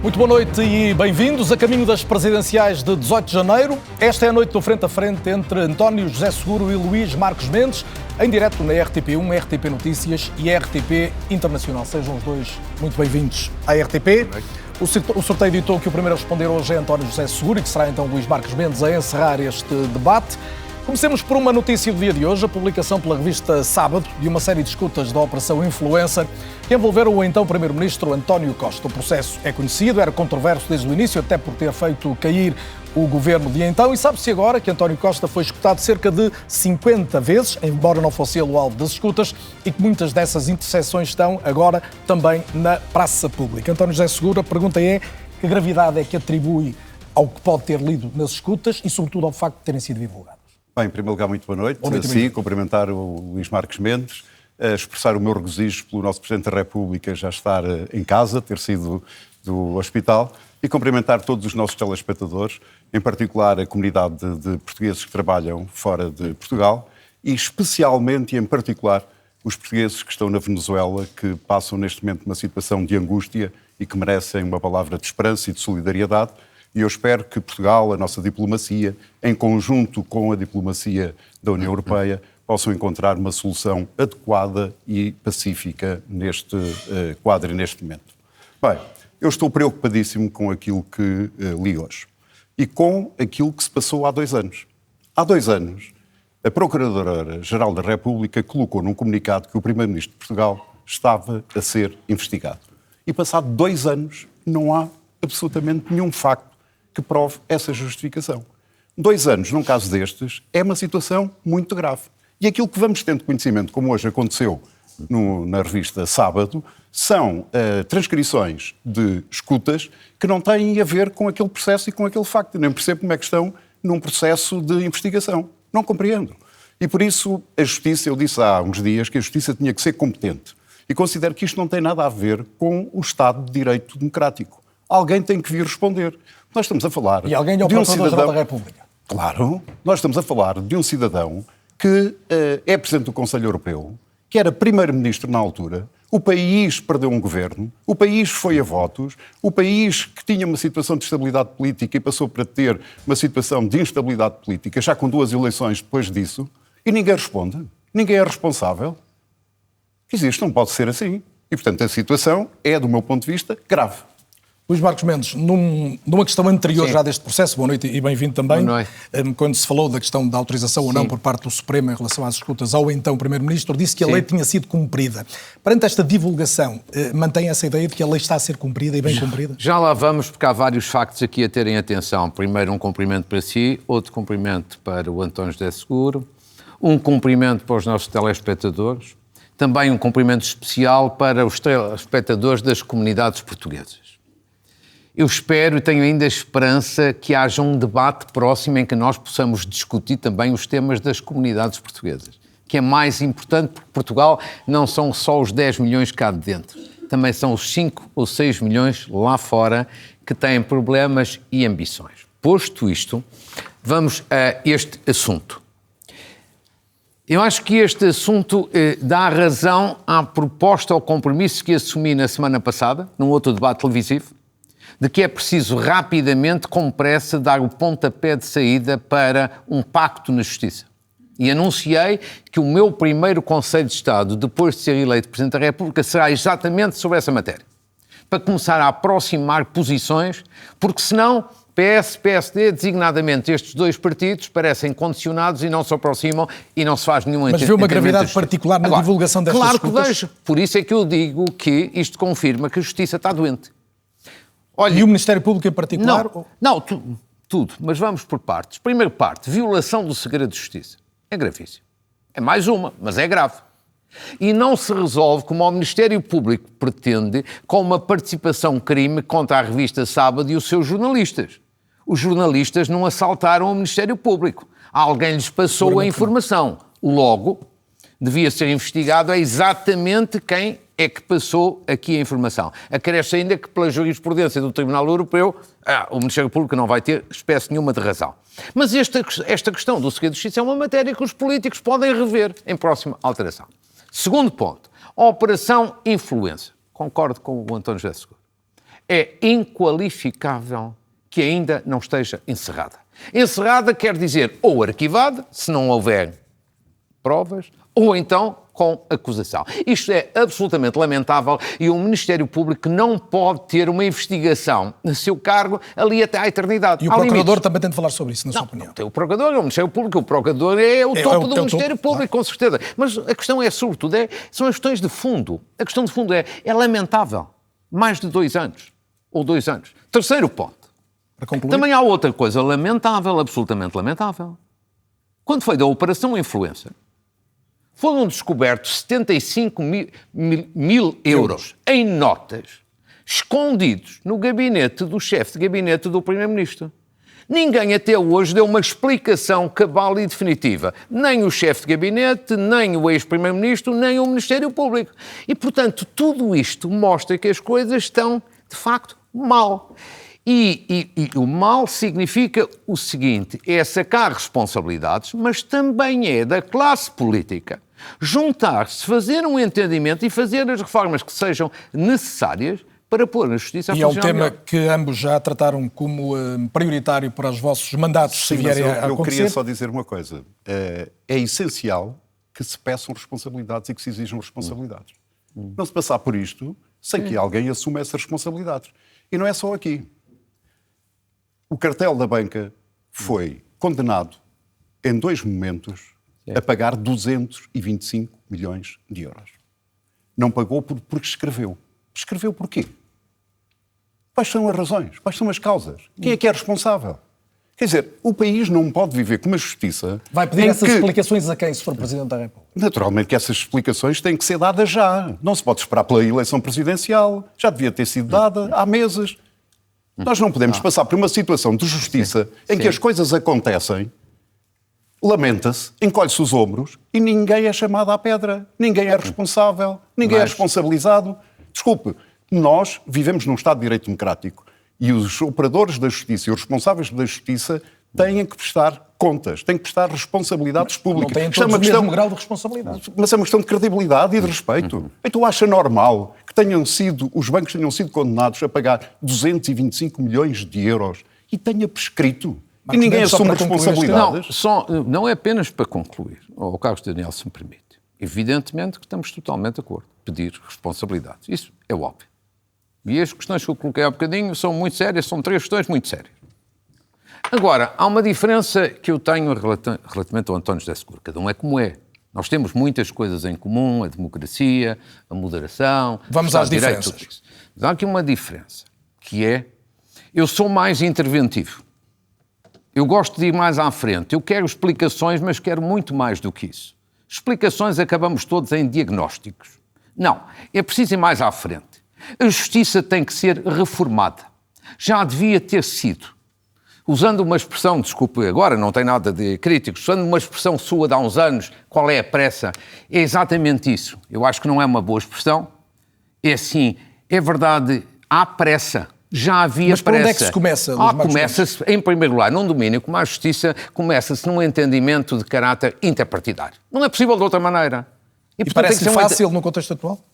Muito boa noite e bem-vindos a caminho das presidenciais de 18 de janeiro. Esta é a noite do frente a frente entre António José Seguro e Luís Marques Mendes, em direto na RTP1, RTP Notícias e RTP Internacional. Sejam os dois muito bem-vindos à RTP. O sorteio ditou que o primeiro a responder hoje é António José Seguro e que será então Luís Marques Mendes a encerrar este debate. Comecemos por uma notícia do dia de hoje, a publicação pela revista Sábado de uma série de escutas da Operação Influencer que envolveram o então Primeiro-Ministro António Costa. O processo é conhecido, era controverso desde o início, até por ter feito cair o governo de então, e sabe-se agora que António Costa foi escutado cerca de 50 vezes, embora não fosse ele o alvo das escutas, e que muitas dessas interseções estão agora também na praça pública. António José Seguro, a pergunta é: que gravidade é que atribui ao que pode ter lido nas escutas e, sobretudo, ao facto de terem sido divulgados? Bem, em primeiro lugar, muito boa noite. Sim, cumprimentar o Luís Marques Mendes, expressar o meu regozijo pelo nosso Presidente da República já estar em casa, ter sido do hospital, e cumprimentar todos os nossos telespectadores, em particular a comunidade de portugueses que trabalham fora de Portugal e especialmente e em particular os portugueses que estão na Venezuela, que passam neste momento uma situação de angústia e que merecem uma palavra de esperança e de solidariedade. E eu espero que Portugal, a nossa diplomacia, em conjunto com a diplomacia da União Europeia, possam encontrar uma solução adequada e pacífica neste quadro e neste momento. Bem, eu estou preocupadíssimo com aquilo que li hoje e com aquilo que se passou há 2 anos. Há 2 anos, a Procuradora-Geral da República colocou num comunicado que o Primeiro-Ministro de Portugal estava a ser investigado. E passado 2 anos, não há absolutamente nenhum facto que prove essa justificação. 2 anos, num caso destes, é uma situação muito grave. E aquilo que vamos tendo conhecimento, como hoje aconteceu na revista Sábado, são transcrições de escutas que não têm a ver com aquele processo e com aquele facto. Nem percebo como é que estão num processo de investigação. Não compreendo. E por isso a Justiça, eu disse há uns dias que a Justiça tinha que ser competente. E considero que isto não tem nada a ver com o Estado de Direito Democrático. Alguém tem que vir responder. Nós estamos a falar e alguém de um cidadão da República. Claro, nós estamos a falar de um cidadão que é Presidente do Conselho Europeu, que era Primeiro-Ministro na altura, o país perdeu um governo, o país foi a votos, o país que tinha uma situação de estabilidade política e passou para ter uma situação de instabilidade política, já com 2 eleições depois disso, e ninguém responde, ninguém é responsável. Quer dizer, isto não pode ser assim. E, portanto, a situação é, do meu ponto de vista, grave. Luís Marques Mendes, numa questão anterior já deste processo, boa noite e bem-vindo também, quando se falou da questão da autorização ou não por parte do Supremo em relação às escutas ao então Primeiro-Ministro, disse que a lei tinha sido cumprida. Perante esta divulgação, mantém essa ideia de que a lei está a ser cumprida e bem cumprida? Já lá vamos, porque há vários factos aqui a terem atenção. Primeiro, um cumprimento para si, outro cumprimento para o António José Seguro, um cumprimento para os nossos telespectadores, também um cumprimento especial para os telespectadores das comunidades portuguesas. Eu espero e tenho ainda esperança que haja um debate próximo em que nós possamos discutir também os temas das comunidades portuguesas, que é mais importante porque Portugal não são só os 10 milhões cá de dentro, também são os 5 ou 6 milhões lá fora que têm problemas e ambições. Posto isto, vamos a este assunto. Eu acho que este assunto dá razão à proposta ou compromisso que assumi na semana passada, num outro debate televisivo, de que é preciso rapidamente, com pressa, dar o pontapé de saída para um pacto na Justiça. E anunciei que o meu primeiro Conselho de Estado, depois de ser eleito Presidente da República, será exatamente sobre essa matéria. Para começar a aproximar posições, porque senão PS, PSD, designadamente estes 2 partidos, parecem condicionados e não se aproximam e não se faz nenhum entendimento. Mas vê uma gravidade particular na divulgação destas escutas? Claro que vejo. Por isso é que eu digo que isto confirma que a Justiça está doente. Olha, e o Ministério Público em particular? Não, tudo. Mas vamos por partes. Primeira parte, violação do segredo de justiça. É gravíssimo. É mais uma, mas é grave. E não se resolve como o Ministério Público pretende, com uma participação crime contra a revista Sábado e os seus jornalistas. Os jornalistas não assaltaram o Ministério Público. Alguém lhes passou a informação. Logo, devia ser investigado exatamente quem é que passou aqui a informação. Acresce ainda que, pela jurisprudência do Tribunal Europeu, o Ministério Público não vai ter espécie nenhuma de razão. Mas esta questão do segredo de justiça é uma matéria que os políticos podem rever em próxima alteração. Segundo ponto, a Operação Influencer. Concordo com o António José Seguro. é inqualificável que ainda não esteja encerrada. Encerrada quer dizer ou arquivada, se não houver provas, ou então com acusação. Isto é absolutamente lamentável e o Ministério Público não pode ter uma investigação no seu cargo ali até à eternidade. E o Procurador também tem de falar sobre isso, na sua opinião. Não, tem o Procurador, é o Ministério Público, o Procurador é o topo do Ministério Público, com certeza. Mas a questão é, sobretudo, são as questões de fundo. A questão de fundo é lamentável. Mais de 2 anos. Ou 2 anos. Terceiro ponto. Para concluir. Também há outra coisa lamentável, absolutamente lamentável. Quando foi da Operação Influencer, foram descobertos 75 mil euros em notas, escondidos no gabinete do chefe de gabinete do Primeiro-Ministro. Ninguém até hoje deu uma explicação cabal e definitiva. Nem o chefe de gabinete, nem o ex-Primeiro-Ministro, nem o Ministério Público. E, portanto, tudo isto mostra que as coisas estão, de facto, mal. E o mal significa o seguinte, é sacar responsabilidades, mas também é da classe política juntar-se, fazer um entendimento e fazer as reformas que sejam necessárias para pôr a justiça a funcionar. E é um tema que ambos já trataram como prioritário para os vossos mandatos, se vierem a acontecer. Eu queria só dizer uma coisa. É essencial que se peçam responsabilidades e que se exijam responsabilidades. Não se passar por isto sem que alguém assuma essas responsabilidades. E não é só aqui. O cartel da banca foi condenado em 2 momentos a pagar 225 milhões de euros. Não pagou porque escreveu. Escreveu porquê? Quais são as razões? Quais são as causas? Quem é responsável? Quer dizer, o país não pode viver com uma justiça... Vai pedir essas explicações a quem, se for Presidente da República? Naturalmente que essas explicações têm que ser dadas já. Não se pode esperar pela eleição presidencial. Já devia ter sido dada há meses. Nós não podemos passar por uma situação de justiça em que as coisas acontecem, lamenta-se, encolhe-se os ombros e ninguém é chamado à pedra. Ninguém é responsável, ninguém é responsabilizado. Desculpe, nós vivemos num Estado de Direito Democrático e os operadores da justiça e os responsáveis da justiça têm que prestar contas, têm que prestar responsabilidades públicas. Não têm todos o mesmo grau de responsabilidade. Mas é uma questão de credibilidade e de respeito. Então acha normal que os bancos tenham sido condenados a pagar 225 milhões de euros e tenha prescrito? E ninguém assume responsabilidades? Não é apenas para concluir. O Carlos Daniel, se me permite. Evidentemente que estamos totalmente de acordo. Pedir responsabilidades. Isso é óbvio. E as questões que eu coloquei há bocadinho são muito sérias, são 3 questões muito sérias. Agora, há uma diferença que eu tenho relativamente ao António José Seguro. Cada um é como é. Nós temos muitas coisas em comum, a democracia, a moderação... Vamos às diferenças. Mas há aqui uma diferença, que é... Eu sou mais interventivo. Eu gosto de ir mais à frente. Eu quero explicações, mas quero muito mais do que isso. Explicações acabamos todos em diagnósticos. Não, é preciso ir mais à frente. A justiça tem que ser reformada. Já devia ter sido. Usando uma expressão, desculpe, agora não tem nada de críticos, usando uma expressão sua de há uns anos, qual é a pressa? É exatamente isso. Eu acho que não é uma boa expressão. É assim, é verdade, há pressa. Já havia Mas pressa. Mas onde é que se começa? Começa-se, em primeiro lugar, num domínio como a justiça, começa-se num entendimento de caráter interpartidário. Não é possível de outra maneira. E parece fácil no contexto atual?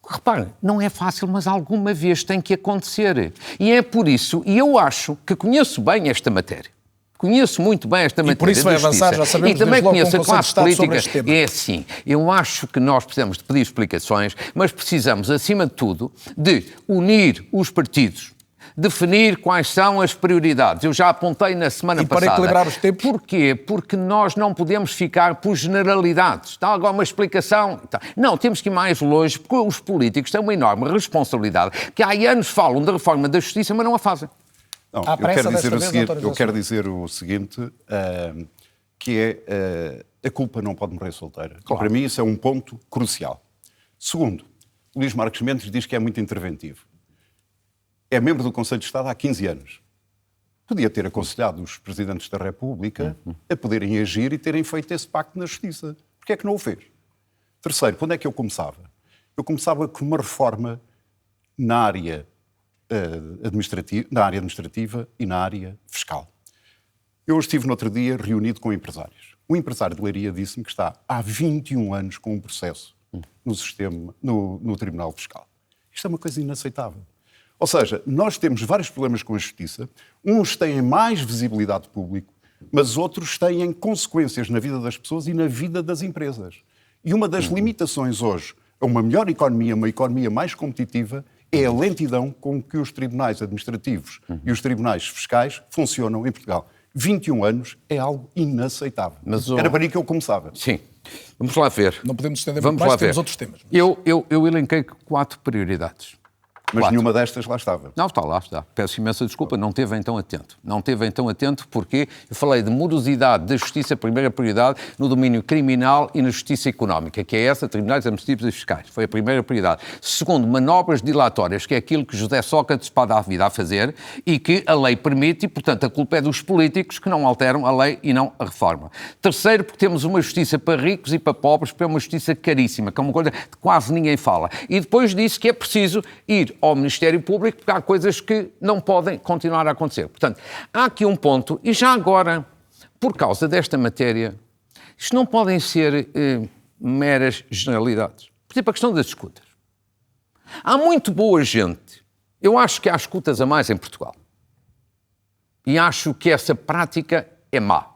Repare, não é fácil, mas alguma vez tem que acontecer. E é por isso, e eu acho que conheço bem esta matéria. Conheço muito bem esta matéria. E por isso vai avançar, já sabemos. E também conheço a classe política. É assim, eu acho que nós precisamos de pedir explicações, mas precisamos, acima de tudo, de unir os partidos, definir quais são as prioridades. Eu já apontei na semana passada. E para equilibrar os tempos? Porquê? Porque nós não podemos ficar por generalidades. Está agora uma explicação? Não, temos que ir mais longe, porque os políticos têm uma enorme responsabilidade, que há anos falam da reforma da justiça, mas não a fazem. Não, eu quero dizer o seguinte, que é a culpa não pode morrer solteira. Claro. Para mim isso é um ponto crucial. Segundo, Luís Marques Mendes diz que é muito interventivo. É membro do Conselho de Estado há 15 anos. Podia ter aconselhado os Presidentes da República a poderem agir e terem feito esse pacto na Justiça. Porquê é que não o fez? Terceiro, quando é que eu começava? Eu começava com uma reforma na área administrativa e na área fiscal. Eu estive no outro dia reunido com empresários. Um empresário de Leiria disse-me que está há 21 anos com um processo no Tribunal Fiscal. Isto é uma coisa inaceitável. Ou seja, nós temos vários problemas com a justiça. Uns têm mais visibilidade pública, mas outros têm consequências na vida das pessoas e na vida das empresas. E uma das limitações hoje a uma melhor economia, uma economia mais competitiva, é a lentidão com que os tribunais administrativos e os tribunais fiscais funcionam em Portugal. 21 anos é algo inaceitável. Era para aí que eu começava. Sim. Vamos lá ver. Não podemos estender muito mais, temos outros temas. Eu elenquei 4 prioridades. Mas nenhuma destas lá estava. Não, lá está. Peço imensa desculpa, não esteve então atento. Não esteve então atento porque eu falei de morosidade da justiça, primeira prioridade, no domínio criminal e na justiça económica, que é essa, tribunais administrativos e fiscais. Foi a primeira prioridade. Segundo, manobras dilatórias, que é aquilo que José Sócrates pode dar a vida a fazer e que a lei permite e, portanto, a culpa é dos políticos que não alteram a lei e não a reforma. Terceiro, porque temos uma justiça para ricos e para pobres, porque é uma justiça caríssima, que é uma coisa que quase ninguém fala. E depois disse que é preciso ir ao Ministério Público, porque há coisas que não podem continuar a acontecer. Portanto, há aqui um ponto, e já agora, por causa desta matéria, isto não podem ser meras generalidades. Por exemplo, a questão das escutas. Há muito boa gente. Eu acho que há escutas a mais em Portugal. E acho que essa prática é má.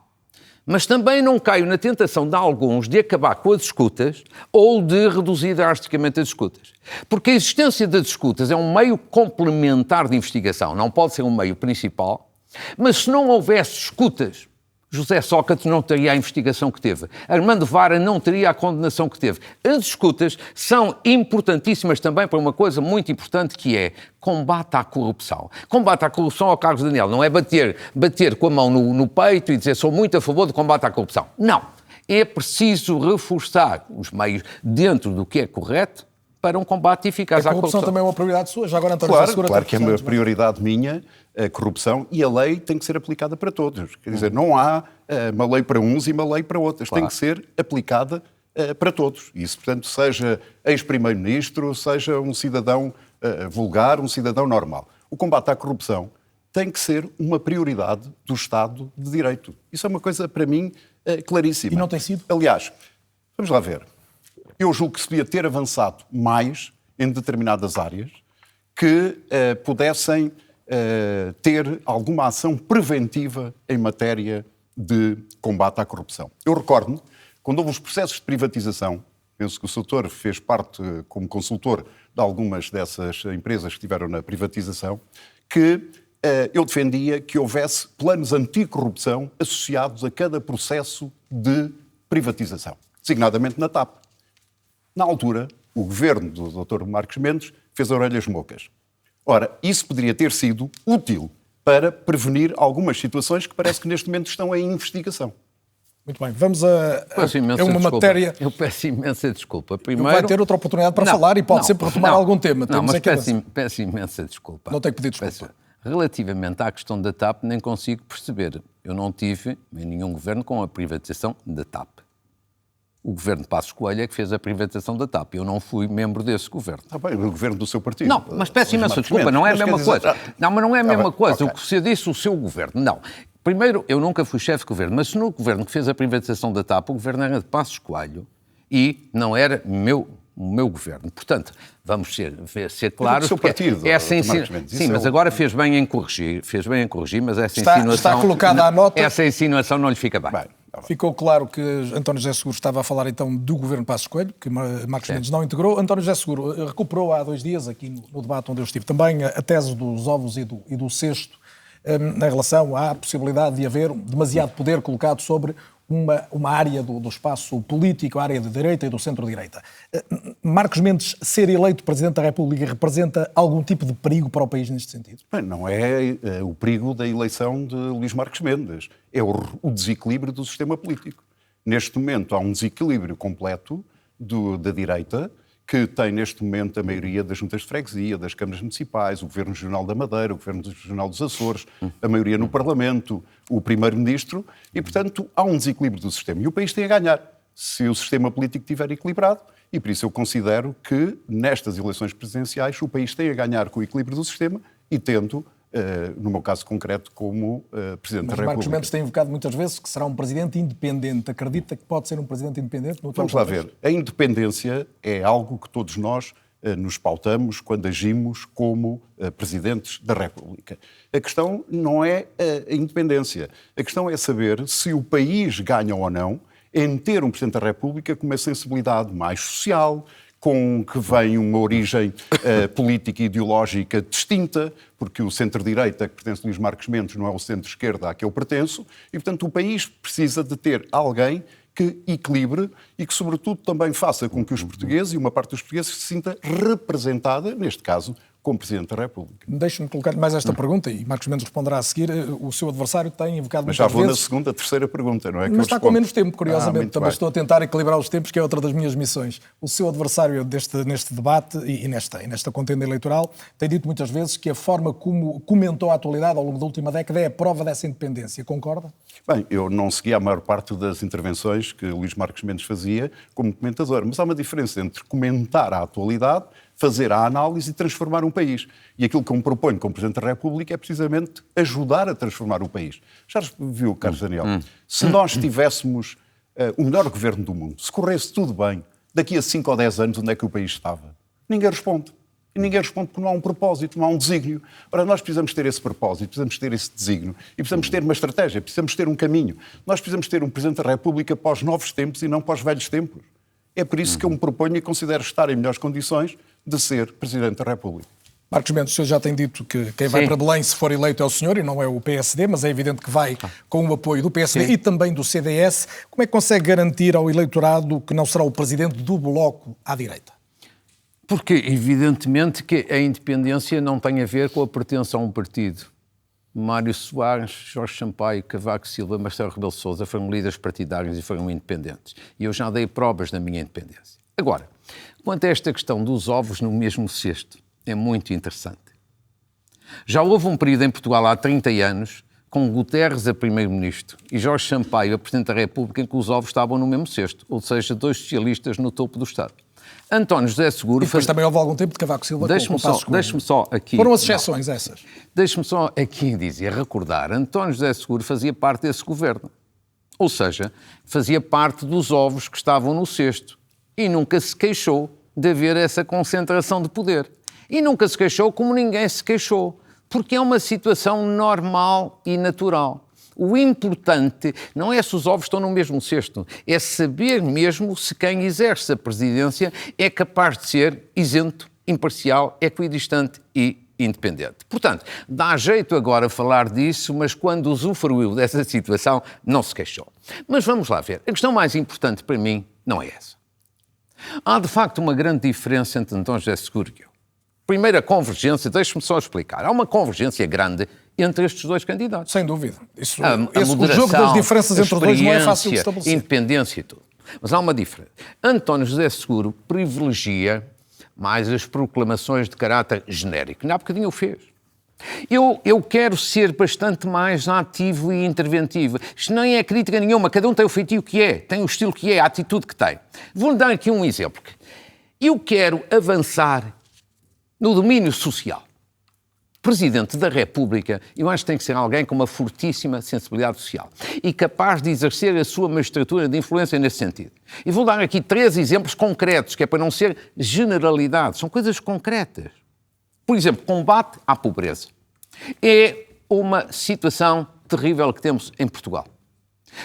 Mas também não caio na tentação de alguns de acabar com as escutas ou de reduzir drasticamente as escutas. Porque a existência das escutas é um meio complementar de investigação, não pode ser um meio principal, mas se não houvesse escutas, José Sócrates não teria a investigação que teve. Armando Vara não teria a condenação que teve. As escutas são importantíssimas também para uma coisa muito importante que é combate à corrupção. Combate à corrupção, ao Carlos Daniel, não é bater com a mão no peito e dizer sou muito a favor do combate à corrupção. Não. É preciso reforçar os meios dentro do que é correto para um combate eficaz à corrupção. A corrupção também é uma prioridade sua? Já agora, António José Seguro, claro que é uma prioridade minha, a corrupção, e a lei tem que ser aplicada para todos. Quer dizer, não há uma lei para uns e uma lei para outros. Claro. Tem que ser aplicada para todos. Isso, portanto, seja ex-primeiro-ministro, seja um cidadão vulgar, um cidadão normal. O combate à corrupção tem que ser uma prioridade do Estado de Direito. Isso é uma coisa, para mim, claríssima. E não tem sido? Aliás, vamos lá ver. Eu julgo que se devia ter avançado mais em determinadas áreas que pudessem ter alguma ação preventiva em matéria de combate à corrupção. Eu recordo-me, quando houve os processos de privatização, penso que o Soutor fez parte como consultor de algumas dessas empresas que estiveram na privatização, que eu defendia que houvesse planos anticorrupção associados a cada processo de privatização, designadamente na TAP. Na altura, o governo do Dr. Marcos Mendes fez orelhas mocas. Ora, isso poderia ter sido útil para prevenir algumas situações que parece que neste momento estão em investigação. Muito bem, vamos a uma matéria... Eu peço imensa desculpa. Primeiro... Vai ter outra oportunidade para falar e pode sempre retomar algum tema. Não, mas peço imensa desculpa. Não tenho que pedir desculpa. Relativamente à questão da TAP, nem consigo perceber. Eu não tive em nenhum governo com a privatização da TAP. O governo de Passos Coelho é que fez a privatização da TAP. Eu não fui membro desse governo. Bem, o governo do seu partido. Não, mas peço imensa desculpa, não é a mesma coisa. Não, mas não é a mesma coisa. O que você disse, o seu governo. Não. Primeiro, eu nunca fui chefe de governo, mas se no governo que fez a privatização da TAP, o governo era de Passos Coelho e não era o meu governo. Portanto, vamos ser claros. O seu partido, Sim, mas agora fez bem em corrigir, mas essa insinuação... Está colocada à nota. Essa insinuação não lhe fica bem. Ficou claro que António José Seguro estava a falar então do governo Passos Coelho, que Marcos Mendes não integrou. António José Seguro recuperou há 2 dias, aqui no debate onde eu estive, também a tese dos ovos e do cesto, em relação à possibilidade de haver demasiado poder colocado sobre uma área do espaço político, a área de direita e do centro-direita. Marcos Mendes ser eleito Presidente da República representa algum tipo de perigo para o país neste sentido? Bem, não é o perigo da eleição de Luís Marcos Mendes, é o desequilíbrio do sistema político. Neste momento há um desequilíbrio completo da direita, que tem neste momento a maioria das juntas de freguesia, das câmaras municipais, o Governo Regional da Madeira, o Governo Regional dos Açores, a maioria no Parlamento, o Primeiro-Ministro, e, portanto, há um desequilíbrio do sistema. E o país tem a ganhar se o sistema político estiver equilibrado, e por isso eu considero que, nestas eleições presidenciais, o país tem a ganhar com o equilíbrio do sistema e tendo, no meu caso concreto, como Presidente da República. Marcos Mendes tem invocado muitas vezes que será um Presidente independente. Acredita que pode ser um Presidente independente? Vamos lá ver. A independência é algo que todos nós nos pautamos quando agimos como presidentes da República. A questão não é a independência. A questão é saber se o país ganha ou não em ter um Presidente da República com uma sensibilidade mais social, com que vem uma origem política e ideológica distinta, porque o centro-direita que pertence a Luís Marques Mendes não é o centro-esquerda a que eu pertenço, e, portanto, o país precisa de ter alguém que equilibre e que, sobretudo, também faça com que os portugueses, e uma parte dos portugueses, se sinta representada, neste caso, como Presidente da República. Deixe-me colocar-lhe mais esta pergunta, e Marcos Mendes responderá a seguir. O seu adversário tem invocado Mas muitas já vou vezes... na segunda, terceira pergunta, não é? Mas está com menos tempo, curiosamente. Também bem. estou a tentar equilibrar os tempos, que é outra das minhas missões. O seu adversário neste debate e nesta contenda eleitoral tem dito muitas vezes que a forma como comentou a atualidade ao longo da última década é a prova dessa independência. Concorda? Bem, eu não segui a maior parte das intervenções que Luís Marques Mendes fazia como comentador, mas há uma diferença entre comentar a atualidade, fazer a análise e transformar um país. E aquilo que eu me proponho como Presidente da República é precisamente ajudar a transformar o país. Já viu, Carlos Daniel, se nós tivéssemos o melhor governo do mundo, se corresse tudo bem, daqui a 5 ou 10 anos onde é que o país estava? Ninguém responde. E ninguém responde porque não há um propósito, não há um desígnio. Ora, nós precisamos ter esse propósito, precisamos ter esse desígnio e precisamos ter uma estratégia, precisamos ter um caminho. Nós precisamos ter um Presidente da República para os novos tempos e não para os velhos tempos. É por isso que eu me proponho e considero estar em melhores condições de ser Presidente da República. Marcos Mendes, o senhor já tem dito que quem vai para Belém, se for eleito, é o senhor e não é o PSD, mas é evidente que vai com o apoio do PSD e também do CDS. Como é que consegue garantir ao eleitorado que não será o Presidente do Bloco à direita? Porque, evidentemente, que a independência não tem a ver com a pertença a um partido. Mário Soares, Jorge Sampaio, Cavaco Silva, Marcelo Rebelo de Sousa foram líderes partidários e foram independentes. E eu já dei provas da minha independência. Agora, quanto a esta questão dos ovos no mesmo cesto, é muito interessante. Já houve um período em Portugal há 30 anos, com Guterres a primeiro-ministro e Jorge Sampaio a Presidente da República, em que os ovos estavam no mesmo cesto, ou seja, dois socialistas no topo do Estado. António José Seguro... E depois também houve algum tempo de Cavaco Silva Deixe-me só aqui... Foram as exceções essas. Deixe-me só aqui dizer, recordar, António José Seguro fazia parte desse governo. Ou seja, fazia parte dos ovos que estavam no cesto. E nunca se queixou de haver essa concentração de poder. E nunca se queixou como ninguém se queixou. Porque é uma situação normal e natural. O importante não é se os ovos estão no mesmo cesto, é saber mesmo se quem exerce a presidência é capaz de ser isento, imparcial, equidistante e independente. Portanto, dá jeito agora falar disso, mas quando usufruiu dessa situação, não se queixou. Mas vamos lá ver. A questão mais importante para mim não é essa. Há, de facto, uma grande diferença entre António José Seguro e eu. Primeira convergência, deixe-me só explicar. Há uma convergência grande entre estes dois candidatos. Sem dúvida. O jogo das diferenças entre os dois não é fácil de estabelecer. Independência e tudo. Mas há uma diferença. António José Seguro privilegia mais as proclamações de caráter genérico. Há bocadinho o fez. Eu quero ser bastante mais ativo e interventivo. Isto não é crítica nenhuma. Cada um tem o feitio que é, tem o estilo que é, a atitude que tem. Vou-lhe dar aqui um exemplo. Eu quero avançar no domínio social. Presidente da República, eu acho que tem que ser alguém com uma fortíssima sensibilidade social e capaz de exercer a sua magistratura de influência nesse sentido. E vou dar aqui 3 exemplos concretos, que é para não ser generalidade, são coisas concretas. Por exemplo, combate à pobreza. É uma situação terrível que temos em Portugal.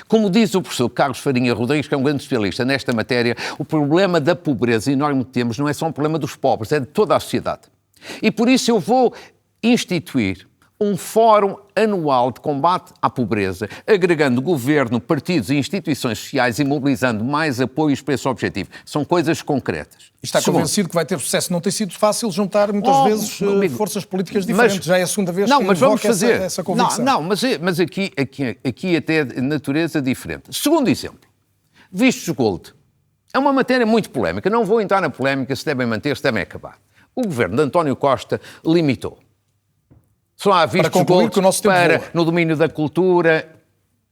Como diz o professor Carlos Farinha Rodrigues, que é um grande especialista nesta matéria, o problema da pobreza enorme que temos não é só um problema dos pobres, é de toda a sociedade. E por isso eu vou instituir um fórum anual de combate à pobreza, agregando governo, partidos e instituições sociais e mobilizando mais apoios para esse objetivo. São coisas concretas. E está convencido que vai ter sucesso? Não tem sido fácil juntar muitas vezes forças políticas diferentes. Já é a segunda vez que invoca essa convicção. Mas aqui até é de natureza diferente. Segundo exemplo, vistos gold. É uma matéria muito polémica. Não vou entrar na polémica se devem manter, se devem acabar. O governo de António Costa limitou. Só há vistos gold no domínio da cultura,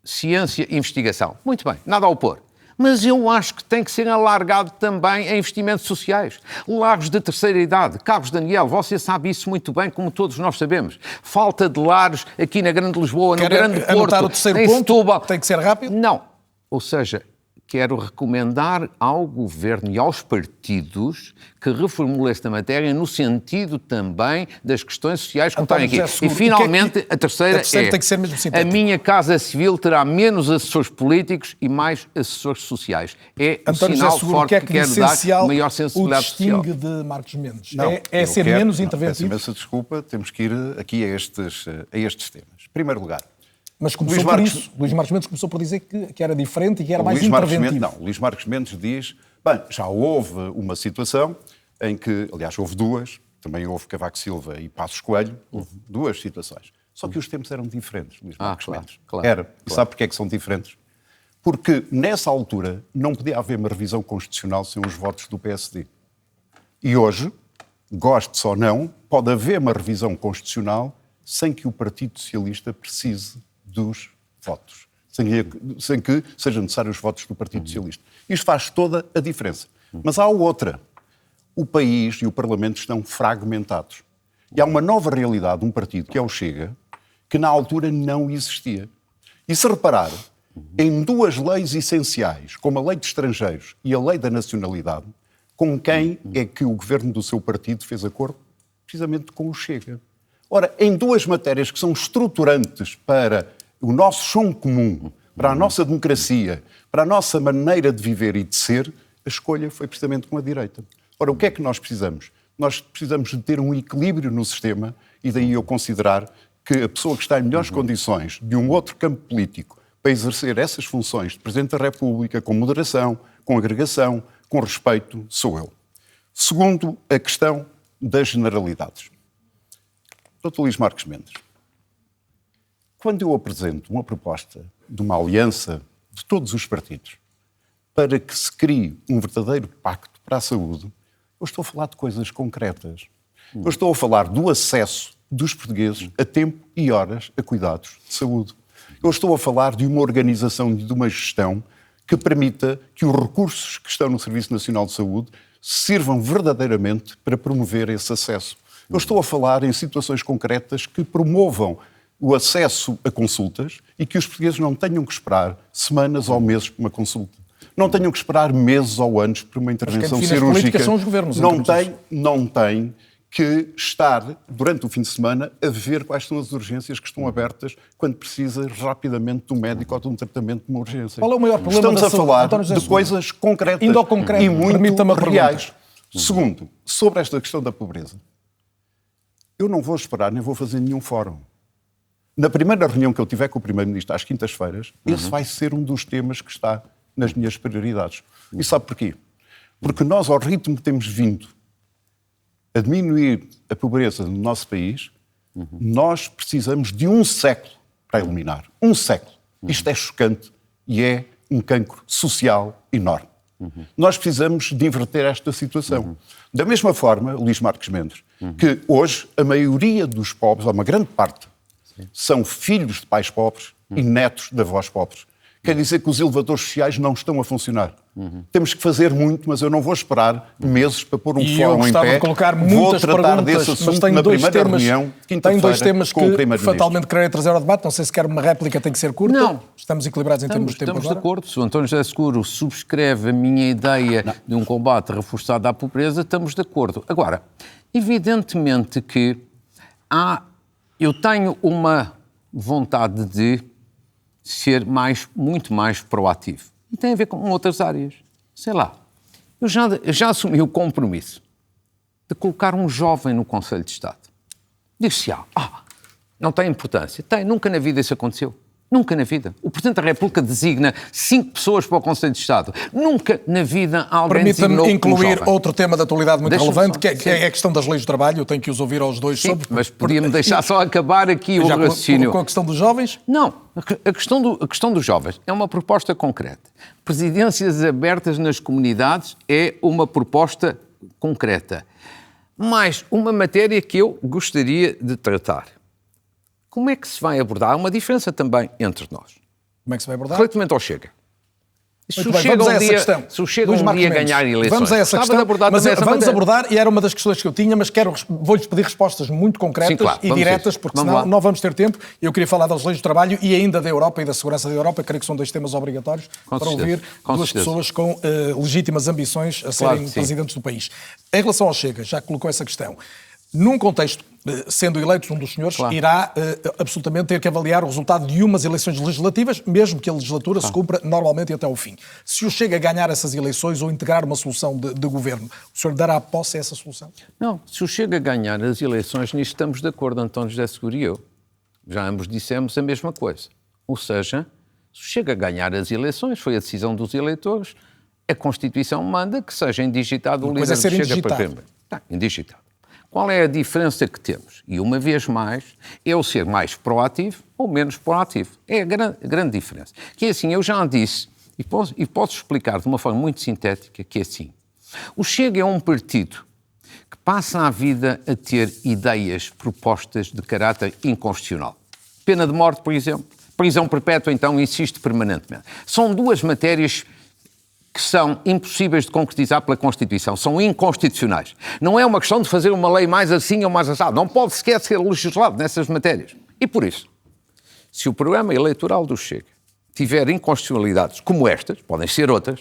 ciência e investigação. Muito bem, nada a opor. Mas eu acho que tem que ser alargado também a investimentos sociais. Lares de terceira idade. Carlos Daniel, você sabe isso muito bem, como todos nós sabemos. Falta de lares aqui na Grande Lisboa, no Grande Porto, o terceiro ponto? Setúbal. Tem que ser rápido? Não. Ou seja, quero recomendar ao Governo e aos partidos que reformulem esta matéria no sentido também das questões sociais que estão aqui. E, finalmente, a terceira tem que ser mesmo a minha Casa Civil terá menos assessores políticos e mais assessores sociais. É um sinal forte que quero dar, maior sensibilidade social. O que distingue de Marcos Mendes? É ser menos interventivo? Peço imensa desculpa, temos que ir aqui a estes temas. Em primeiro lugar, mas começou por isso. Luís Marcos Mendes começou por dizer que era diferente e que era mais interventivo. Luís Marcos Mendes diz, bem, já houve uma situação em que, aliás, houve duas, também houve Cavaco Silva e Passos Coelho, houve duas situações. Só que os tempos eram diferentes, Luís Marcos Mendes. E sabe porquê é que são diferentes? Porque nessa altura não podia haver uma revisão constitucional sem os votos do PSD. E hoje, goste-se ou não, pode haver uma revisão constitucional sem que o Partido Socialista precise dos votos, sem que sejam necessários os votos do Partido Socialista. Isto faz toda a diferença. Mas há outra. O país e o Parlamento estão fragmentados. E há uma nova realidade, um partido, que é o Chega, que na altura não existia. E se reparar, em duas leis essenciais, como a lei de estrangeiros e a lei da nacionalidade, com quem é que o governo do seu partido fez acordo? Precisamente com o Chega. Ora, em duas matérias que são estruturantes para o nosso chão comum, para a nossa democracia, para a nossa maneira de viver e de ser, a escolha foi precisamente com a direita. Ora, o que é que nós precisamos? Nós precisamos de ter um equilíbrio no sistema e daí eu considerar que a pessoa que está em melhores condições de um outro campo político para exercer essas funções de Presidente da República, com moderação, com agregação, com respeito, sou eu. Segundo, a questão das generalidades. Dr. Luís Marcos Mendes, quando eu apresento uma proposta de uma aliança de todos os partidos para que se crie um verdadeiro pacto para a saúde, eu estou a falar de coisas concretas. Eu estou a falar do acesso dos portugueses a tempo e horas a cuidados de saúde. Eu estou a falar de uma organização e de uma gestão que permita que os recursos que estão no Serviço Nacional de Saúde sirvam verdadeiramente para promover esse acesso. Eu estou a falar em situações concretas que promovam o acesso a consultas e que os portugueses não tenham que esperar semanas ou meses por uma consulta. Não tenham que esperar meses ou anos por uma intervenção cirúrgica. São os governos, não tem que estar, durante o fim de semana, a ver quais são as urgências que estão abertas quando precisa rapidamente de um médico ou de um tratamento de uma urgência. Qual é o maior problema Estamos a falar de coisas concretas e muito reais. Segundo, sobre esta questão da pobreza. Eu não vou esperar, nem vou fazer nenhum fórum. Na primeira reunião que eu tiver com o Primeiro-Ministro, às quintas-feiras, esse vai ser um dos temas que está nas minhas prioridades. E sabe porquê? Porque nós, ao ritmo que temos vindo a diminuir a pobreza no nosso país, nós precisamos de um século para eliminar. Um século. Isto é chocante e é um cancro social enorme. Nós precisamos de inverter esta situação. Da mesma forma, Luís Marcos Mendes, que hoje a maioria dos pobres, ou uma grande parte, são filhos de pais pobres e netos de avós pobres. Quer dizer que os elevadores sociais não estão a funcionar. Temos que fazer muito, mas eu não vou esperar meses para pôr um fórum em pé. De colocar vou muitas tratar desse assunto na primeira reunião, tem dois temas que fatalmente querem trazer ao debate. Não sei se quer uma réplica, tem que ser curta. Não. Estamos equilibrados em termos de tempo agora? Estamos de acordo. Se o António José Seguro subscreve a minha ideia de um combate reforçado à pobreza, estamos de acordo. Agora, evidentemente que eu tenho uma vontade de ser muito mais proativo. E tem a ver com outras áreas. Sei lá, eu já assumi o compromisso de colocar um jovem no Conselho de Estado. Diz-se, não tem importância. Tem, nunca na vida isso aconteceu. Nunca na vida. O Presidente da República designa 5 pessoas para o Conselho de Estado. Nunca na vida alguém designou um jovem. Permita-me incluir outro tema de atualidade muito relevante, que é a questão das leis do trabalho. Eu tenho que os ouvir aos dois sobre... Mas podia-me deixar só acabar aqui o raciocínio. Com a questão dos jovens? Não. A questão dos jovens é uma proposta concreta. Presidências abertas nas comunidades é uma proposta concreta. Mas uma matéria que eu gostaria de tratar. Como é que se vai abordar? Há uma diferença também entre nós. Como é que se vai abordar? Relativamente ao Chega. Se o Chega um dia ganhar eleições, vamos a essa questão, vamos abordar, e era uma das questões que eu tinha, mas vou-lhes pedir respostas muito concretas e diretas, porque senão não vamos ter tempo. Eu queria falar das leis do trabalho e ainda da Europa e da segurança da Europa. Creio que são 2 temas obrigatórios para ouvir duas pessoas com legítimas ambições a serem presidentes do país. Em relação ao Chega, já colocou essa questão. Num contexto, sendo eleito um dos senhores, irá absolutamente ter que avaliar o resultado de umas eleições legislativas, mesmo que a legislatura se cumpra normalmente até ao fim. Se o Chega a ganhar essas eleições ou integrar uma solução de governo, o senhor dará posse a essa solução? Não, se o Chega a ganhar as eleições, nisto estamos de acordo, António José Seguro e eu. Já ambos dissemos a mesma coisa. Ou seja, se o Chega a ganhar as eleições, foi a decisão dos eleitores, a Constituição manda que seja indigitado o líder do Chega para primeiro. Está indigitado. Qual é a diferença que temos? E, uma vez mais, é o ser mais proativo ou menos proativo. É a grande diferença. Que é assim, eu já disse, e posso explicar de uma forma muito sintética, que é assim. O Chega é um partido que passa a vida a ter ideias, propostas de caráter inconstitucional. Pena de morte, por exemplo. Prisão perpétua, então, insiste permanentemente. São 2 matérias que são impossíveis de concretizar pela Constituição, são inconstitucionais. Não é uma questão de fazer uma lei mais assim ou mais assado, não pode sequer ser legislado nessas matérias. E por isso, se o programa eleitoral do Chega tiver inconstitucionalidades como estas, podem ser outras,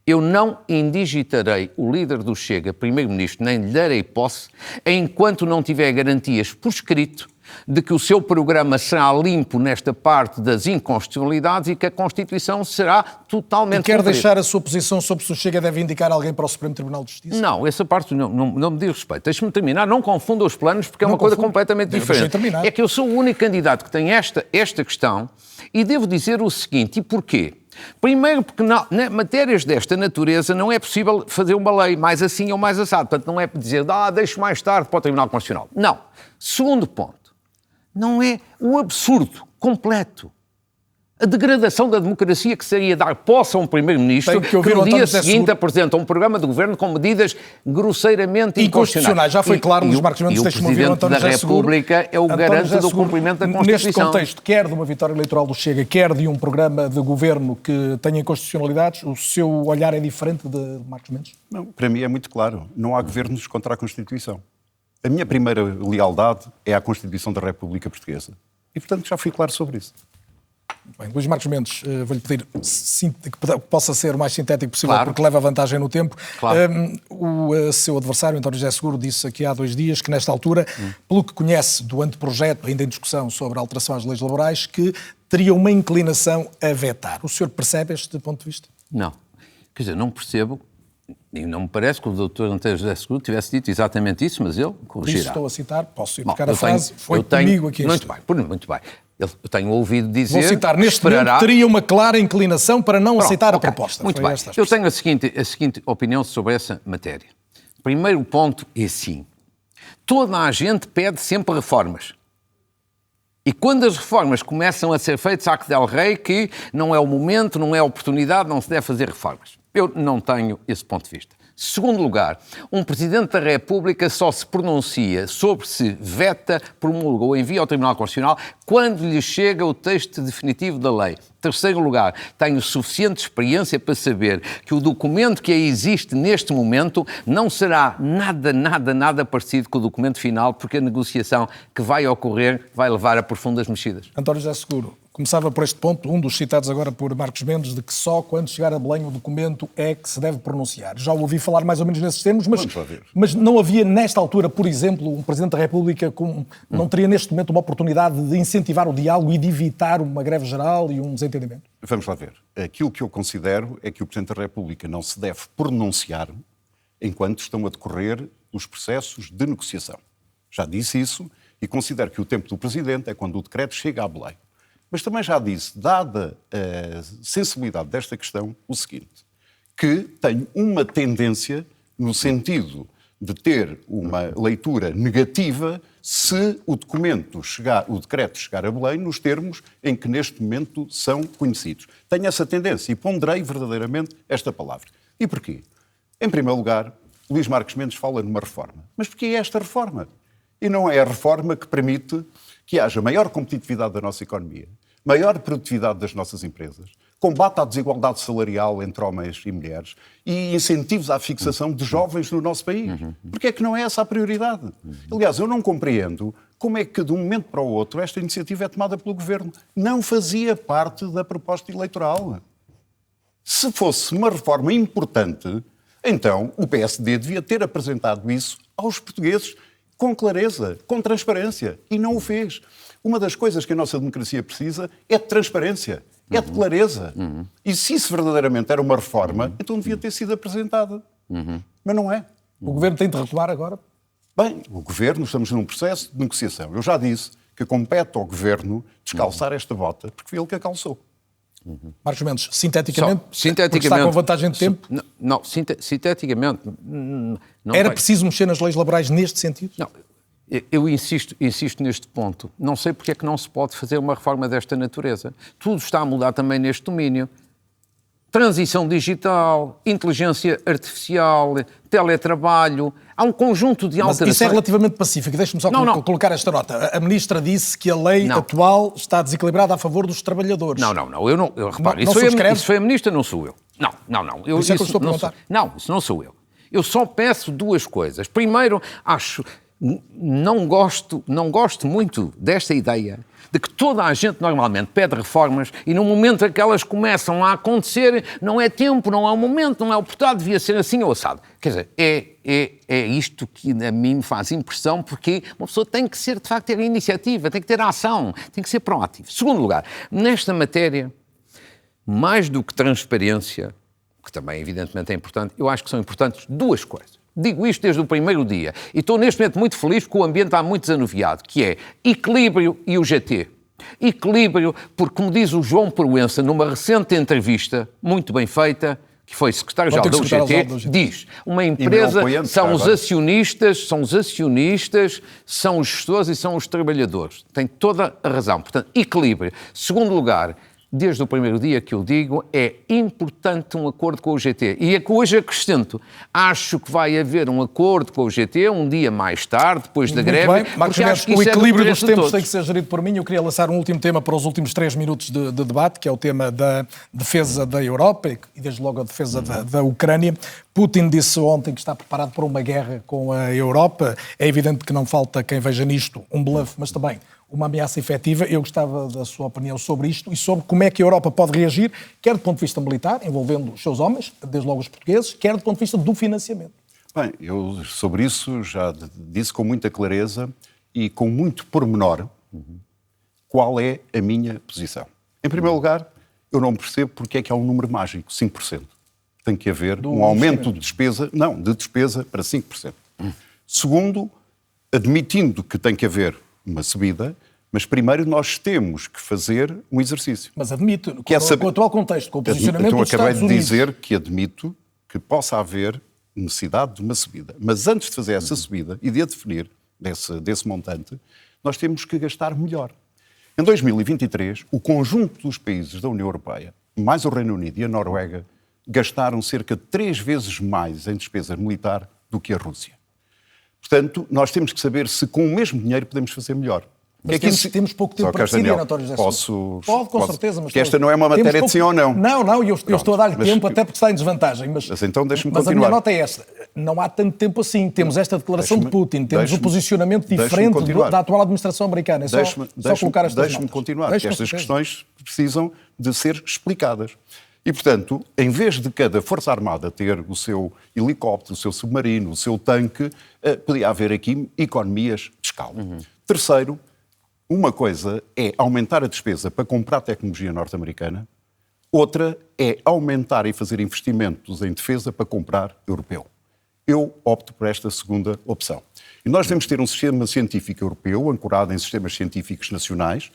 eu não indigitarei o líder do Chega, primeiro-ministro, nem lhe darei posse, enquanto não tiver garantias por escrito de que o seu programa será limpo nesta parte das inconstitucionalidades e que a Constituição será totalmente... E quer deixar a sua posição sobre se o Chega deve indicar alguém para o Supremo Tribunal de Justiça? Não, essa parte não me diz respeito. Deixe-me terminar, não confunda os planos, porque é uma coisa completamente diferente. É que eu sou o único candidato que tem esta questão e devo dizer o seguinte, e porquê? Primeiro, porque matérias desta natureza não é possível fazer uma lei mais assim ou mais assado. Portanto, não é dizer, deixo mais tarde para o Tribunal Constitucional. Não. Segundo ponto, não é o absurdo completo. A degradação da democracia que seria dar posse a um primeiro-ministro que no dia seguinte apresenta um programa de governo com medidas grosseiramente inconstitucionais. Já foi claro, Luís Marcos Mendes, deixe-me ouvir o António José Seguro. O Presidente da República é o garante do cumprimento da Constituição. Neste contexto, quer de uma vitória eleitoral do Chega, quer de um programa de governo que tenha inconstitucionalidades, o seu olhar é diferente de Marcos Mendes? Não, para mim é muito claro. Não há governos contra a Constituição. A minha primeira lealdade é à Constituição da República Portuguesa. E, portanto, já fui claro sobre isso. Bem, Luís Marcos Mendes, vou-lhe pedir que possa ser o mais sintético possível, porque leva vantagem no tempo. O seu adversário, António José Seguro, disse aqui há 2 dias que, nesta altura, pelo que conhece do anteprojeto, ainda em discussão sobre a alteração às leis laborais, que teria uma inclinação a vetar. O senhor percebe este ponto de vista? Não. Quer dizer, não percebo. E não me parece que o Dr. António José Seguro tivesse dito exatamente isso, mas ele corrigirá. Isso estou a citar, posso ir buscar a frase, foi comigo aqui. Muito bem. Eu tenho ouvido dizer... Vou citar, neste momento teria uma clara inclinação para não aceitar a proposta. Muito bem. Eu tenho a seguinte opinião sobre essa matéria. Primeiro ponto é assim. Toda a gente pede sempre reformas. E quando as reformas começam a ser feitas, há que dar ao rei que não é o momento, não é a oportunidade, não se deve fazer reformas. Eu não tenho esse ponto de vista. Segundo lugar, um Presidente da República só se pronuncia sobre se veta, promulga ou envia ao Tribunal Constitucional quando lhe chega o texto definitivo da lei. Terceiro lugar, tenho suficiente experiência para saber que o documento que aí existe neste momento não será nada parecido com o documento final, porque a negociação que vai ocorrer vai levar a profundas mexidas. António José Seguro, começava por este ponto, um dos citados agora por Marcos Mendes, de que só quando chegar a Belém o documento é que se deve pronunciar. Já ouvi falar mais ou menos nesses termos, mas não havia nesta altura, por exemplo, um Presidente da República não teria neste momento uma oportunidade de incentivar o diálogo e de evitar uma greve geral e um desentendimento? Vamos lá ver. Aquilo que eu considero é que o Presidente da República não se deve pronunciar enquanto estão a decorrer os processos de negociação. Já disse isso e considero que o tempo do Presidente é quando o decreto chega a Belém. Mas também já disse, dada a sensibilidade desta questão, o seguinte, que tenho uma tendência no sentido de ter uma leitura negativa se o decreto chegar a Belém nos termos em que neste momento são conhecidos. Tenho essa tendência e ponderei verdadeiramente esta palavra. E porquê? Em primeiro lugar, Luís Marcos Mendes fala numa reforma. Mas porquê é esta reforma? E não é a reforma que permite que haja maior competitividade da nossa economia, maior produtividade das nossas empresas, combate à desigualdade salarial entre homens e mulheres e incentivos à fixação de jovens no nosso país. Porque é que não é essa a prioridade? Aliás, eu não compreendo como é que de um momento para o outro esta iniciativa é tomada pelo Governo. Não fazia parte da proposta eleitoral. Se fosse uma reforma importante, então o PSD devia ter apresentado isso aos portugueses com clareza, com transparência, e não o fez. Uma das coisas que a nossa democracia precisa é de transparência, é de clareza. E se isso verdadeiramente era uma reforma, então devia ter sido apresentada. Mas não é. O Governo tem de retomar agora? Bem, o Governo, estamos num processo de negociação. Eu já disse que compete ao Governo descalçar esta bota, porque foi ele que a calçou. Marcos Mendes, sinteticamente, sinteticamente, porque está com vantagem de tempo, não, sinteticamente... Não era preciso mexer nas leis laborais neste sentido? Não, eu insisto neste ponto. Não sei porque é que não se pode fazer uma reforma desta natureza. Tudo está a mudar também neste domínio. Transição digital, inteligência artificial, teletrabalho, há um conjunto de alterações. Mas isso é relativamente pacífico. Deixe-me só colocar esta nota. A Ministra disse que a lei atual está desequilibrada a favor dos trabalhadores. Repare, isso foi a Ministra, não sou eu. Não. Isso é que eu estou a perguntar. Isso não sou eu. Eu só peço duas coisas. Primeiro, não gosto muito desta ideia de que toda a gente normalmente pede reformas e no momento em que elas começam a acontecer, não é tempo, não é o momento, não é oportuno, devia ser assim ou assado. Quer dizer, é isto que a mim me faz impressão, porque uma pessoa tem que ser, de facto, ter iniciativa, tem que ter ação, tem que ser proativo. Segundo lugar, nesta matéria, mais do que transparência, que também evidentemente é importante, eu acho que são importantes duas coisas. Digo isto desde o primeiro dia e estou neste momento muito feliz porque o ambiente está muito desanuviado, que é equilíbrio e o GT. Equilíbrio, porque como diz o João Proença numa recente entrevista, muito bem feita, que foi secretário-geral da UGT, diz, uma empresa são os acionistas, são os gestores e são os trabalhadores. Tem toda a razão. Portanto, equilíbrio. Segundo lugar, desde o primeiro dia que eu digo, é importante um acordo com o GT. E é que hoje acrescento, acho que vai haver um acordo com o GT um dia mais tarde, depois da greve. Bem, Marcos Mendes, o equilíbrio dos tempos tem que ser gerido por mim. Eu queria lançar um último tema para os últimos 3 minutos de debate, que é o tema da defesa da Europa e desde logo a defesa da Ucrânia. Putin disse ontem que está preparado para uma guerra com a Europa. É evidente que não falta quem veja nisto um bluff, mas também uma ameaça efetiva. Eu gostava da sua opinião sobre isto e sobre como é que a Europa pode reagir, quer do ponto de vista militar, envolvendo os seus homens, desde logo os portugueses, quer do ponto de vista do financiamento. Bem, eu sobre isso já disse com muita clareza e com muito pormenor qual é a minha posição. Em primeiro lugar, eu não percebo porque é que há um número mágico, 5%. Tem que haver um aumento de despesa para 5%. Segundo, admitindo que tem que haver uma subida, mas primeiro nós temos que fazer um exercício. Mas admito, com o atual contexto, com o posicionamento dos Estados Unidos... Acabei de dizer que admito que possa haver necessidade de uma subida. Mas antes de fazer essa subida e de a definir desse montante, nós temos que gastar melhor. Em 2023, o conjunto dos países da União Europeia, mais o Reino Unido e a Noruega, gastaram cerca de 3 vezes mais em despesa militar do que a Rússia. Portanto, nós temos que saber se com o mesmo dinheiro podemos fazer melhor. Mas temos pouco tempo para decidir, António José Sousa. Pode, com certeza. Mas que esta não é uma matéria de sim ou não. Não, eu estou a dar-lhe tempo até porque está em desvantagem. Mas então deixe-me continuar. Mas a minha nota é esta. Não há tanto tempo assim. Temos esta declaração de Putin, temos um posicionamento diferente da atual administração americana. É só colocar estas notas. Deixe-me continuar, porque estas questões precisam de ser explicadas. E, portanto, em vez de cada Força Armada ter o seu helicóptero, o seu submarino, o seu tanque, podia haver aqui economias de escala. Terceiro, uma coisa é aumentar a despesa para comprar tecnologia norte-americana, outra é aumentar e fazer investimentos em defesa para comprar europeu. Eu opto por esta segunda opção. E nós devemos ter um sistema científico europeu, ancorado em sistemas científicos nacionais,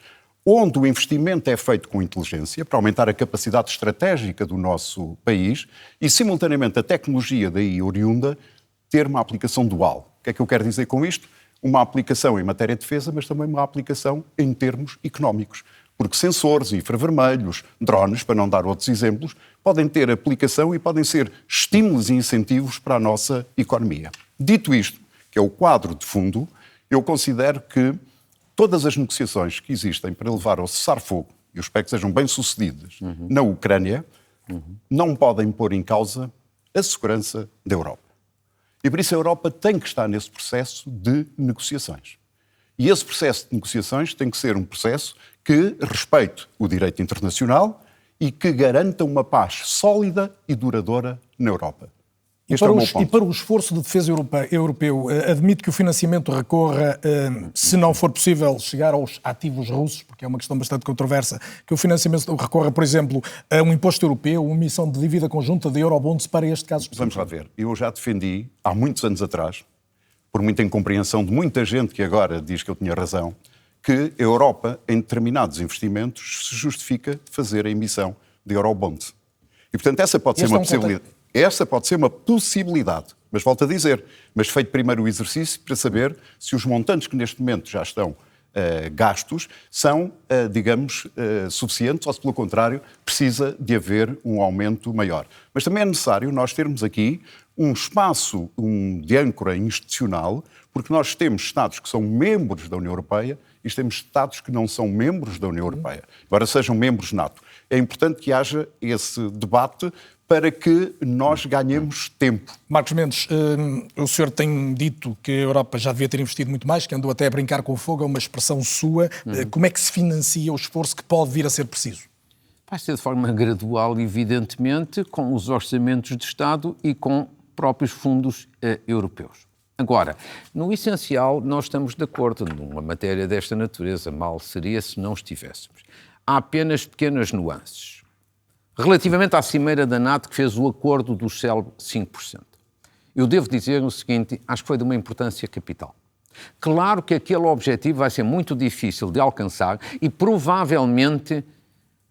onde o investimento é feito com inteligência, para aumentar a capacidade estratégica do nosso país e, simultaneamente, a tecnologia daí oriunda ter uma aplicação dual. O que é que eu quero dizer com isto? Uma aplicação em matéria de defesa, mas também uma aplicação em termos económicos. Porque sensores, infravermelhos, drones, para não dar outros exemplos, podem ter aplicação e podem ser estímulos e incentivos para a nossa economia. Dito isto, que é o quadro de fundo, eu considero que todas as negociações que existem para levar ao cessar-fogo eu espero que sejam bem-sucedidas na Ucrânia, não podem pôr em causa a segurança da Europa. E por isso a Europa tem que estar nesse processo de negociações. E esse processo de negociações tem que ser um processo que respeite o direito internacional e que garanta uma paz sólida e duradoura na Europa. E para o esforço de defesa europeu, admite que o financiamento recorra, se não for possível chegar aos ativos russos, porque é uma questão bastante controversa, que o financiamento recorra, por exemplo, a um imposto europeu, uma emissão de dívida conjunta de eurobonds para este caso específico? Vamos lá ver. Eu já defendi, há muitos anos atrás, por muita incompreensão de muita gente que agora diz que eu tinha razão, que a Europa, em determinados investimentos, se justifica fazer a emissão de eurobonds. E, portanto, essa pode ser uma possibilidade. Essa pode ser uma possibilidade, mas volto a dizer, mas feito primeiro o exercício para saber se os montantes que neste momento já estão gastos são, digamos, suficientes ou se, pelo contrário, precisa de haver um aumento maior. Mas também é necessário nós termos aqui um espaço de âncora institucional, porque nós temos Estados que são membros da União Europeia e temos Estados que não são membros da União Europeia, embora sejam membros NATO. É importante que haja esse debate para que nós ganhemos tempo. Marcos Mendes, o senhor tem dito que a Europa já devia ter investido muito mais, que andou até a brincar com o fogo, é uma expressão sua. Como é que se financia o esforço que pode vir a ser preciso? Vai ser de forma gradual, evidentemente, com os orçamentos de Estado e com próprios fundos europeus. Agora, no essencial, nós estamos de acordo numa matéria desta natureza. Mal seria se não estivéssemos. Há apenas pequenas nuances. Relativamente à cimeira da NATO, que fez o acordo do célebre 5%. Eu devo dizer o seguinte, acho que foi de uma importância capital. Claro que aquele objetivo vai ser muito difícil de alcançar e provavelmente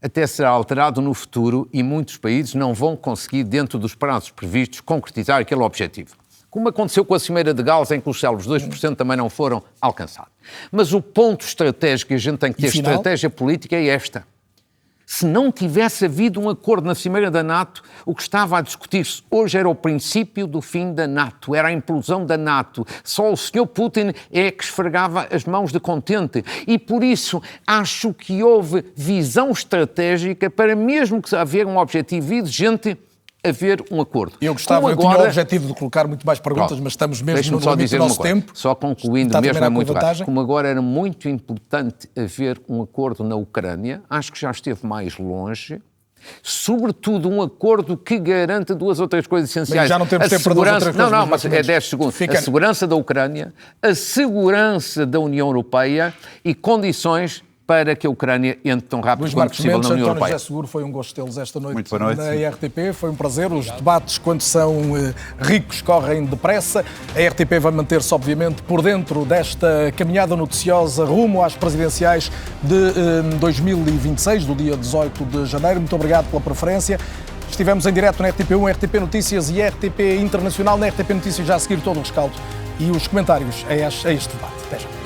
até será alterado no futuro e muitos países não vão conseguir, dentro dos prazos previstos, concretizar aquele objetivo. Como aconteceu com a Cimeira de Gales, em que os célebres 2% também não foram alcançados. Mas o ponto estratégico que a gente tem que ter, estratégia política, é esta. Se não tivesse havido um acordo na Cimeira da NATO, o que estava a discutir-se hoje era o princípio do fim da NATO, era a implosão da NATO. Só o Sr. Putin é que esfregava as mãos de contente. E por isso acho que houve visão estratégica para, mesmo que haver um objetivo exigente, haver um acordo. Eu gostava, eu tinha o objetivo de colocar muito mais perguntas, mas estamos mesmo no limite do nosso tempo. Só concluindo, mesmo é muito rápido. Como agora era muito importante haver um acordo na Ucrânia, acho que já esteve mais longe, sobretudo um acordo que garanta duas outras coisas essenciais. Mas já não temos tempo para duas outras coisas. Não, mas é 10 segundos. A segurança da Ucrânia, a segurança da União Europeia e condições para que a Ucrânia entre tão rápido quanto possível na União Europeia. António José Seguro, foi um gosto tê-los esta noite, muito boa noite na RTP. Foi um prazer. Os debates, quando são ricos, correm depressa. A RTP vai manter-se, obviamente, por dentro desta caminhada noticiosa rumo às presidenciais de 2026, do dia 18 de janeiro. Muito obrigado pela preferência. Estivemos em direto na RTP1, RTP Notícias e RTP Internacional. Na RTP Notícias já a seguir todo o rescaldo e os comentários a este debate. Até já.